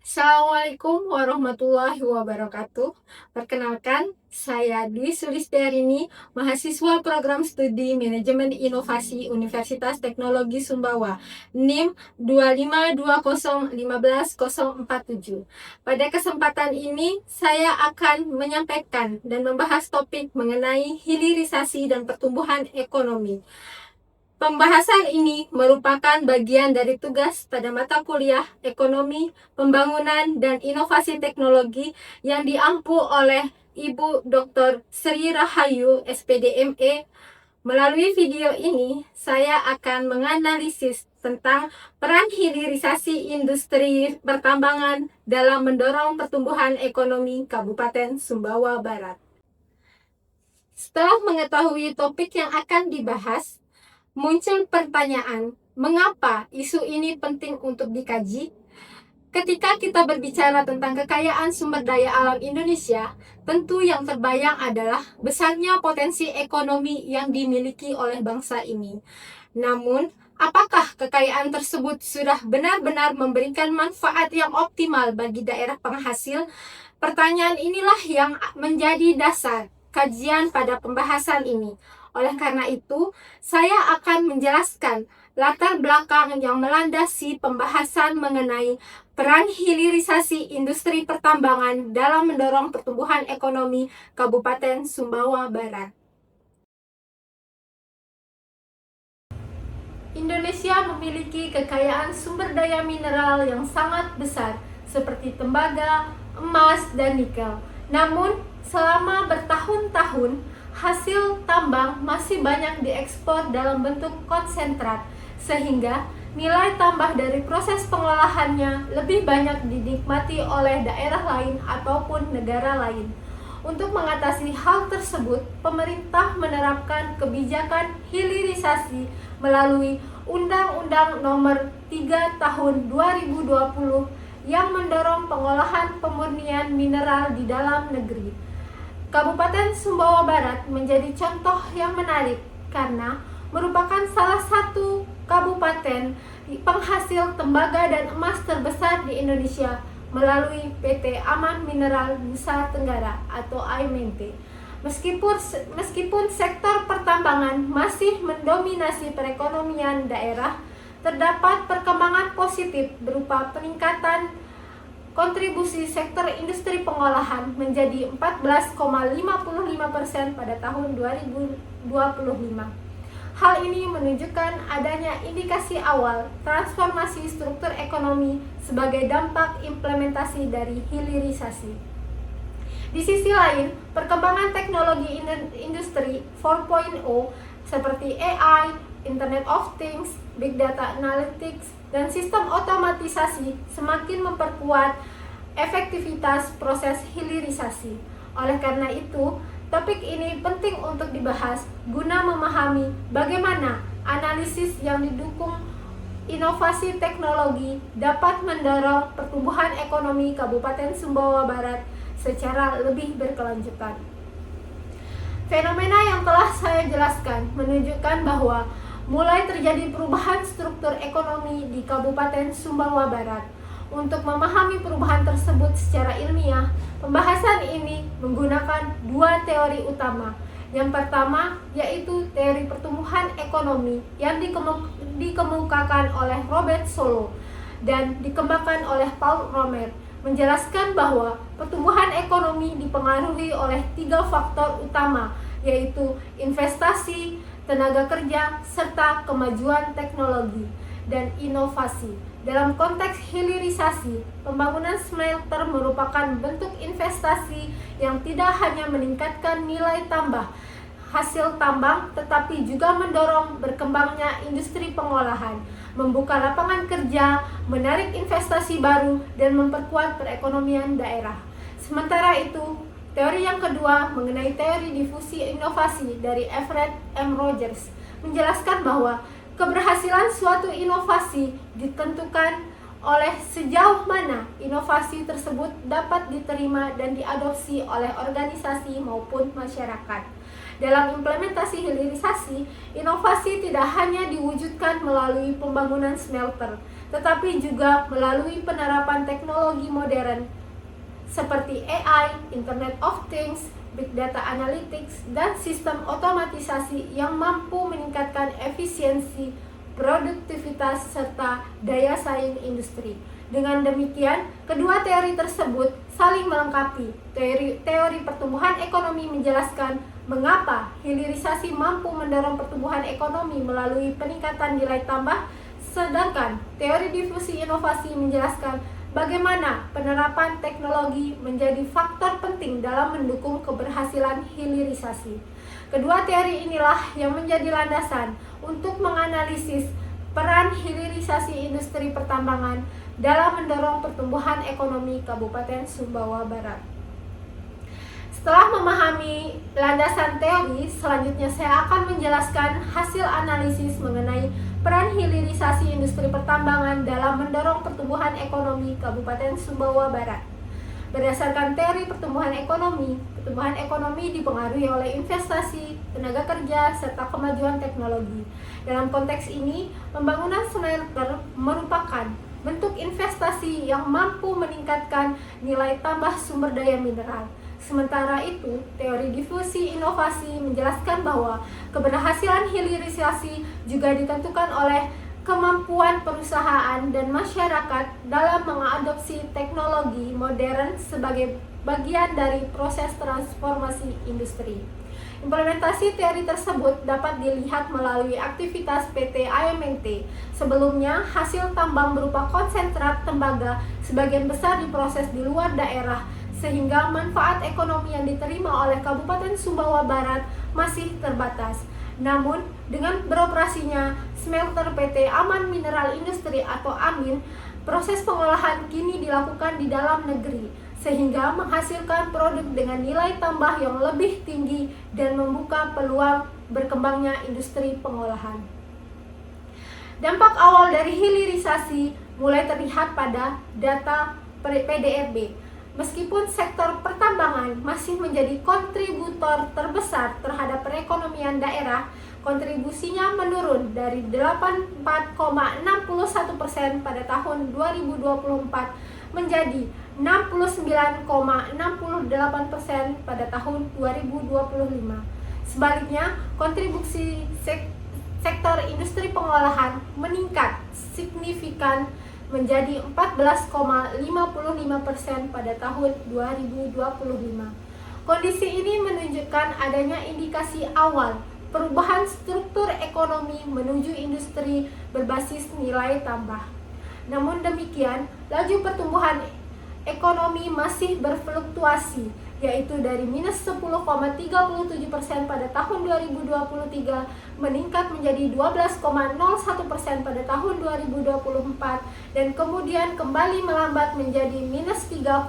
Assalamualaikum warahmatullahi wabarakatuh. Perkenalkan, saya Dwi Sulistiarini, mahasiswa program studi Manajemen Inovasi Universitas Teknologi Sumbawa, NIM 252015047. Pada kesempatan ini, saya akan menyampaikan dan membahas topik mengenai hilirisasi dan pertumbuhan ekonomi. Pembahasan ini merupakan bagian dari tugas pada mata kuliah Ekonomi, Pembangunan, dan Inovasi Teknologi yang diampu oleh Ibu Dr. Sri Rahayu, SPD ME. Melalui video ini, saya akan menganalisis tentang peran hilirisasi industri pertambangan dalam mendorong pertumbuhan ekonomi Kabupaten Sumbawa Barat. Setelah mengetahui topik yang akan dibahas, muncul pertanyaan, mengapa isu ini penting untuk dikaji? Ketika kita berbicara tentang kekayaan sumber daya alam Indonesia, tentu yang terbayang adalah besarnya potensi ekonomi yang dimiliki oleh bangsa ini. Namun, apakah kekayaan tersebut sudah benar-benar memberikan manfaat yang optimal bagi daerah penghasil? Pertanyaan inilah yang menjadi dasar kajian pada pembahasan ini. Oleh karena itu, saya akan menjelaskan latar belakang yang melandasi pembahasan mengenai peran hilirisasi industri pertambangan dalam mendorong pertumbuhan ekonomi Kabupaten Sumbawa Barat. Indonesia memiliki kekayaan sumber daya mineral yang sangat besar, seperti tembaga, emas, dan nikel. Namun, selama bertahun-tahun, hasil tambang masih banyak diekspor dalam bentuk konsentrat, sehingga nilai tambah dari proses pengolahannya lebih banyak dinikmati oleh daerah lain ataupun negara lain. Untuk mengatasi hal tersebut, pemerintah menerapkan kebijakan hilirisasi melalui Undang-Undang Nomor 3 Tahun 2020 yang mendorong pengolahan pemurnian mineral di dalam negeri. Kabupaten Sumbawa Barat menjadi contoh yang menarik karena merupakan salah satu kabupaten penghasil tembaga dan emas terbesar di Indonesia melalui PT Aman Mineral Nusa Tenggara atau AMNT. Meskipun sektor pertambangan masih mendominasi perekonomian daerah, terdapat perkembangan positif berupa peningkatan kontribusi sektor industri pengolahan menjadi 14,55% pada tahun 2025. Hal ini menunjukkan adanya indikasi awal transformasi struktur ekonomi sebagai dampak implementasi dari hilirisasi. Di sisi lain, perkembangan teknologi industri 4.0 seperti AI, Internet of Things, Big Data Analytics, dan sistem otomatisasi semakin memperkuat efektivitas proses hilirisasi. Oleh karena itu, topik ini penting untuk dibahas guna memahami bagaimana analisis yang didukung inovasi teknologi dapat mendorong pertumbuhan ekonomi Kabupaten Sumbawa Barat secara lebih berkelanjutan. Fenomena yang telah saya jelaskan menunjukkan bahwa mulai terjadi perubahan struktur ekonomi di Kabupaten Sumbawa Barat. Untuk memahami perubahan tersebut secara ilmiah, pembahasan ini menggunakan dua teori utama. Yang pertama yaitu teori pertumbuhan ekonomi yang dikemukakan oleh Robert Solow dan dikembangkan oleh Paul Romer, menjelaskan bahwa pertumbuhan ekonomi dipengaruhi oleh tiga faktor utama, yaitu investasi, tenaga kerja, serta kemajuan teknologi dan inovasi. Dalam konteks hilirisasi, pembangunan smelter merupakan bentuk investasi yang tidak hanya meningkatkan nilai tambah hasil tambang, tetapi juga mendorong berkembangnya industri pengolahan, membuka lapangan kerja, menarik investasi baru, dan memperkuat perekonomian daerah. Sementara itu, teori yang kedua mengenai teori difusi inovasi dari Everett M. Rogers menjelaskan bahwa keberhasilan suatu inovasi ditentukan oleh sejauh mana inovasi tersebut dapat diterima dan diadopsi oleh organisasi maupun masyarakat. Dalam implementasi hilirisasi, inovasi tidak hanya diwujudkan melalui pembangunan smelter, tetapi juga melalui penerapan teknologi modern seperti AI, Internet of Things, Big Data Analytics, dan sistem otomatisasi yang mampu meningkatkan efisiensi, produktivitas, serta daya saing industri. Dengan demikian, kedua teori tersebut saling melengkapi. Teori pertumbuhan ekonomi menjelaskan mengapa hilirisasi mampu mendorong pertumbuhan ekonomi melalui peningkatan nilai tambah, sedangkan teori difusi inovasi menjelaskan bagaimana penerapan teknologi menjadi faktor penting dalam mendukung keberhasilan hilirisasi. Kedua teori inilah yang menjadi landasan untuk menganalisis peran hilirisasi industri pertambangan dalam mendorong pertumbuhan ekonomi Kabupaten Sumbawa Barat. Setelah memahami landasan teori, selanjutnya saya akan menjelaskan hasil analisis mengenai peran hilirisasi industri pertambangan dalam mendorong pertumbuhan ekonomi Kabupaten Sumbawa Barat. Berdasarkan teori pertumbuhan ekonomi dipengaruhi oleh investasi, tenaga kerja, serta kemajuan teknologi. Dalam konteks ini, pembangunan smelter merupakan bentuk investasi yang mampu meningkatkan nilai tambah sumber daya mineral. Sementara itu, teori difusi inovasi menjelaskan bahwa keberhasilan hilirisasi juga ditentukan oleh kemampuan perusahaan dan masyarakat dalam mengadopsi teknologi modern sebagai bagian dari proses transformasi industri. Implementasi teori tersebut dapat dilihat melalui aktivitas PT AMNT. Sebelumnya, hasil tambang berupa konsentrat tembaga sebagian besar diproses di luar daerah, sehingga manfaat ekonomi yang diterima oleh Kabupaten Sumbawa Barat masih terbatas. Namun, dengan beroperasinya smelter PT Aman Mineral Industri atau AMIN, proses pengolahan kini dilakukan di dalam negeri, sehingga menghasilkan produk dengan nilai tambah yang lebih tinggi dan membuka peluang berkembangnya industri pengolahan. Dampak awal dari hilirisasi mulai terlihat pada data PDRB. Meskipun sektor pertambangan masih menjadi kontributor terbesar terhadap perekonomian daerah, kontribusinya menurun dari 84,61% pada tahun 2024 menjadi 69,68% pada tahun 2025. Sebaliknya, kontribusi sektor industri pengolahan meningkat signifikan menjadi 14,55% pada tahun 2025. Kondisi ini menunjukkan adanya indikasi awal perubahan struktur ekonomi menuju industri berbasis nilai tambah. Namun demikian, laju pertumbuhan ekonomi masih berfluktuasi, yaitu dari minus 10,37% pada tahun 2023 meningkat menjadi 12,01% pada tahun 2024 dan kemudian kembali melambat menjadi minus 3,01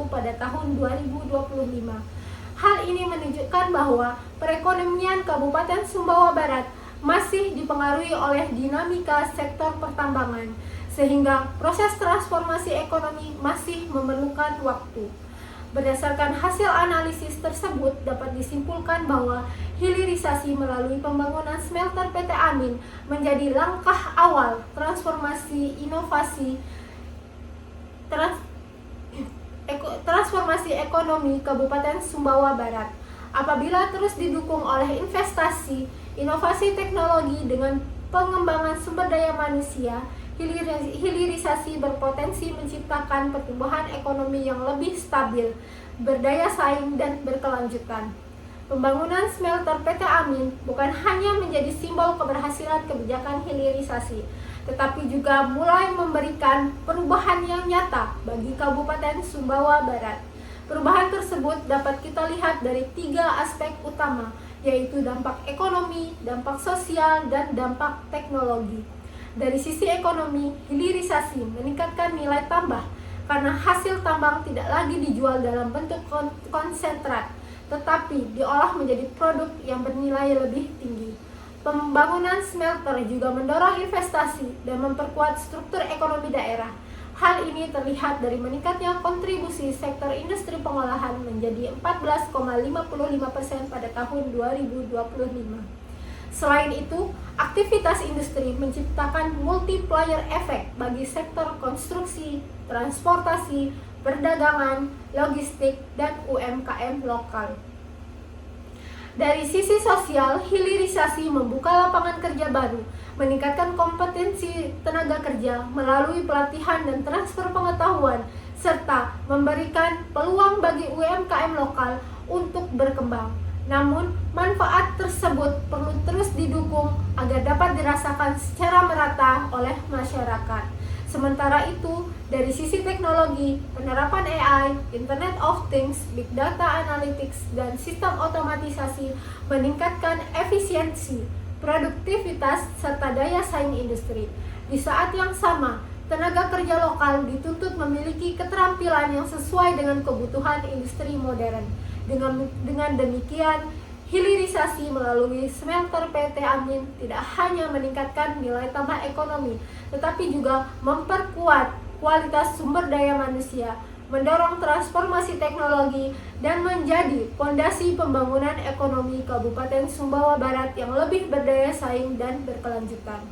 pada tahun 2025. Hal ini menunjukkan bahwa perekonomian Kabupaten Sumbawa Barat masih dipengaruhi oleh dinamika sektor pertambangan, sehingga proses transformasi ekonomi masih memerlukan waktu. Berdasarkan hasil analisis tersebut dapat disimpulkan bahwa hilirisasi melalui pembangunan smelter PT Amin menjadi langkah awal transformasi transformasi ekonomi Kabupaten Sumbawa Barat. Apabila terus didukung oleh investasi, inovasi teknologi dengan pengembangan sumber daya manusia, hilirisasi berpotensi menciptakan pertumbuhan ekonomi yang lebih stabil, berdaya saing, dan berkelanjutan. Pembangunan smelter PT Amin bukan hanya menjadi simbol keberhasilan kebijakan hilirisasi, tetapi juga mulai memberikan perubahan yang nyata bagi Kabupaten Sumbawa Barat. Perubahan tersebut dapat kita lihat dari 3 aspek utama, yaitu dampak ekonomi, dampak sosial, dan dampak teknologi. Dari sisi ekonomi, hilirisasi meningkatkan nilai tambah karena hasil tambang tidak lagi dijual dalam bentuk konsentrat, tetapi diolah menjadi produk yang bernilai lebih tinggi. Pembangunan smelter juga mendorong investasi dan memperkuat struktur ekonomi daerah. Hal ini terlihat dari meningkatnya kontribusi sektor industri pengolahan menjadi 14,55% pada tahun 2025. Selain itu, aktivitas industri menciptakan multiplier efek bagi sektor konstruksi, transportasi, perdagangan, logistik, dan UMKM lokal. Dari sisi sosial, hilirisasi membuka lapangan kerja baru, meningkatkan kompetensi tenaga kerja melalui pelatihan dan transfer pengetahuan, serta memberikan peluang bagi UMKM lokal untuk berkembang. Namun, manfaat tersebut perlu terus didukung agar dapat dirasakan secara merata oleh masyarakat. Sementara itu, dari sisi teknologi, penerapan AI, Internet of Things, Big Data Analytics, dan sistem otomatisasi meningkatkan efisiensi, produktivitas, serta daya saing industri. Di saat yang sama, tenaga kerja lokal dituntut memiliki keterampilan yang sesuai dengan kebutuhan industri modern. Dengan demikian, hilirisasi melalui smelter PT Amin tidak hanya meningkatkan nilai tambah ekonomi, tetapi juga memperkuat kualitas sumber daya manusia, mendorong transformasi teknologi, dan menjadi fondasi pembangunan ekonomi Kabupaten Sumbawa Barat yang lebih berdaya saing dan berkelanjutan.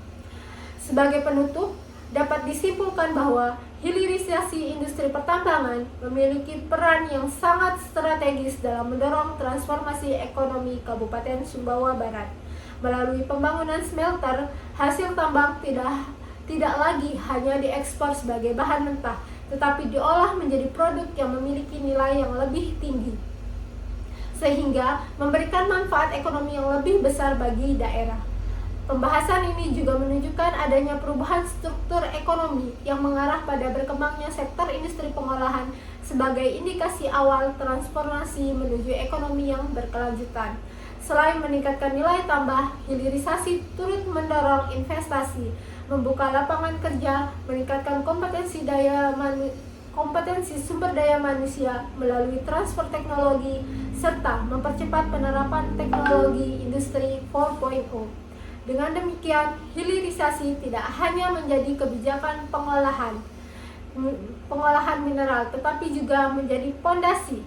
Sebagai penutup, dapat disimpulkan bahwa hilirisasi industri pertambangan memiliki peran yang sangat strategis dalam mendorong transformasi ekonomi Kabupaten Sumbawa Barat. Melalui pembangunan smelter, hasil tambang tidak lagi hanya diekspor sebagai bahan mentah, tetapi diolah menjadi produk yang memiliki nilai yang lebih tinggi, sehingga memberikan manfaat ekonomi yang lebih besar bagi daerah. Pembahasan ini juga menunjukkan adanya perubahan struktur ekonomi yang mengarah pada berkembangnya sektor industri pengolahan sebagai indikasi awal transformasi menuju ekonomi yang berkelanjutan. Selain meningkatkan nilai tambah, hilirisasi turut mendorong investasi, membuka lapangan kerja, meningkatkan kompetensi sumber daya manusia melalui transfer teknologi, serta mempercepat penerapan teknologi industri 4.0. Dengan demikian, hilirisasi tidak hanya menjadi kebijakan pengolahan mineral, tetapi juga menjadi fondasi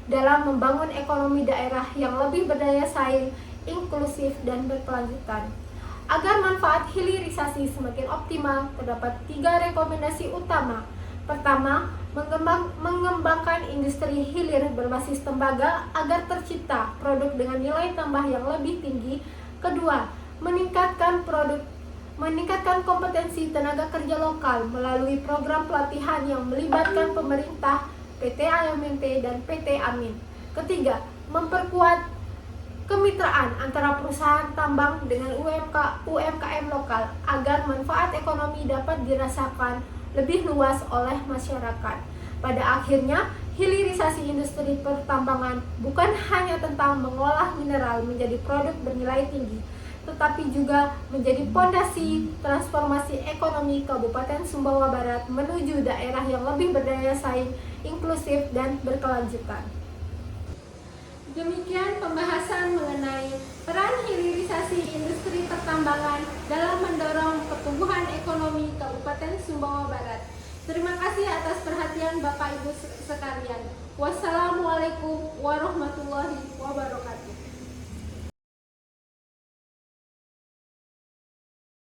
dalam membangun ekonomi daerah yang lebih berdaya saing, inklusif, dan berkelanjutan. Agar manfaat hilirisasi semakin optimal, terdapat 3 rekomendasi utama. Pertama, mengembangkan industri hilir berbasis tembaga agar tercipta produk dengan nilai tambah yang lebih tinggi. Kedua, meningkatkan kompetensi tenaga kerja lokal melalui program pelatihan yang melibatkan pemerintah, PT AMNT, dan PT Amin. Ketiga, memperkuat kemitraan antara perusahaan tambang dengan UMKM lokal agar manfaat ekonomi dapat dirasakan lebih luas oleh masyarakat. Pada akhirnya, hilirisasi industri pertambangan bukan hanya tentang mengolah mineral menjadi produk bernilai tinggi, tetapi juga menjadi fondasi transformasi ekonomi Kabupaten Sumbawa Barat menuju daerah yang lebih berdaya saing, inklusif, dan berkelanjutan. Demikian pembahasan mengenai peran hilirisasi industri pertambangan dalam mendorong pertumbuhan ekonomi Kabupaten Sumbawa Barat. Terima kasih atas perhatian Bapak Ibu sekalian. Wassalamualaikum warahmatullahi wabarakatuh.